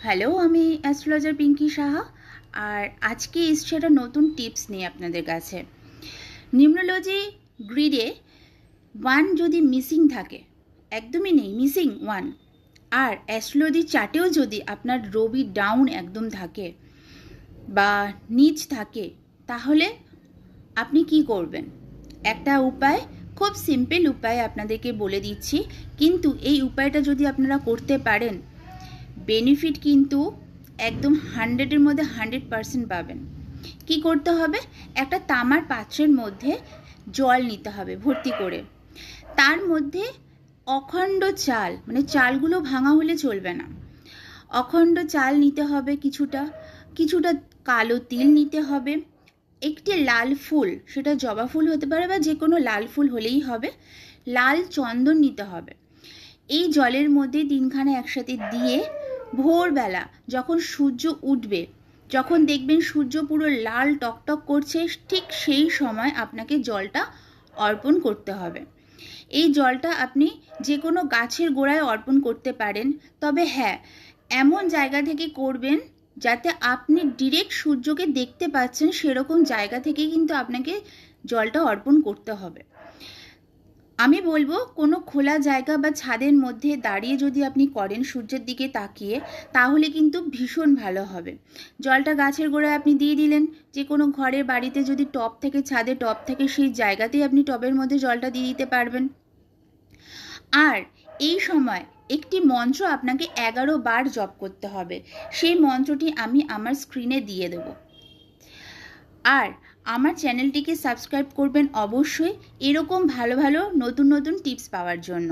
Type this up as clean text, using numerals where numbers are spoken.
Hello, আমি astrologer Pinki Saha. আর আজকে এসছে একটা নতুন টিপস নিয়ে আপনাদের কাছে। নিউমরোলজি গ্রিডে 1 যদি মিসিং থাকে, একদমই নেই, মিসিং 1, আর অ্যাস্ট্রোলজি চার্টেও যদি আপনার রবি ডাউন একদম থাকে বা নিচ থাকে, তাহলে আপনি কি করবেন? একটা উপায়, খুব সিম্পল উপায় আপনাদেরকে বলে দিচ্ছি, কিন্তু এই উপায়টা যদি আপনারা করতে পারেন, বেনিফিট কিন্তু একদম 100-এর মধ্যে 100% পাবেন। কি করতে হবে? একটা তামার পাত্রের মধ্যে জল নিতে হবে ভর্তি করে। তার মধ্যে অখণ্ড চাল, মানে চালগুলো ভাঙা হলে চলবে না, অখণ্ড চাল নিতে হবে, কিছুটা কালো তিল নিতে হবে, একটি লাল ফুল, সেটা জবা ফুল হতে পারে বা যে কোনো লাল ফুল হলেই হবে, লাল চন্দন নিতে হবে। এই জলের মধ্যে 3খানা একসাথে দিয়ে ভোরবেলা যখন সূর্য উঠবে, যখন দেখবেন সূর্য পুরো লাল টকটক করছে, ঠিক সেই সময় আপনাকে জলটা অর্পণ করতে হবে। এই জলটা আপনি যে কোনো গাছের গোড়ায় অর্পণ করতে পারেন, তবে হ্যাঁ, এমন জায়গা থেকে করবেন যাতে আপনি ডিরেক্ট সূর্যকে দেখতে পাচ্ছেন, সেরকম জায়গা থেকে কিন্তু আপনাকে জলটা অর্পণ করতে হবে। আমি বলবো কোনো খোলা জায়গা বা ছাদের মধ্যে দাঁড়িয়ে যদি আপনি করেন সূর্যের দিকে তাকিয়ে, তাহলে কিন্তু ভীষণ ভালো হবে। জলটা গাছের গোড়ায় আপনি দিয়ে দিলেন, যে কোনো ঘরের বাড়িতে যদি টব থেকে, ছাদে টব থেকে, সেই জায়গাতেই আপনি টবের মধ্যে জলটা দিয়ে দিতে পারবেন। আর এই সময় একটি মন্ত্র আপনাকে 11 বার জপ করতে হবে। সেই মন্ত্রটি আমি আমার স্ক্রিনে দিয়ে দেব। আর আমার চ্যানেলটিকে সাবস্ক্রাইব করবেন অবশ্যই, এরকম ভালো ভালো নতুন নতুন টিপস পাওয়ার জন্য।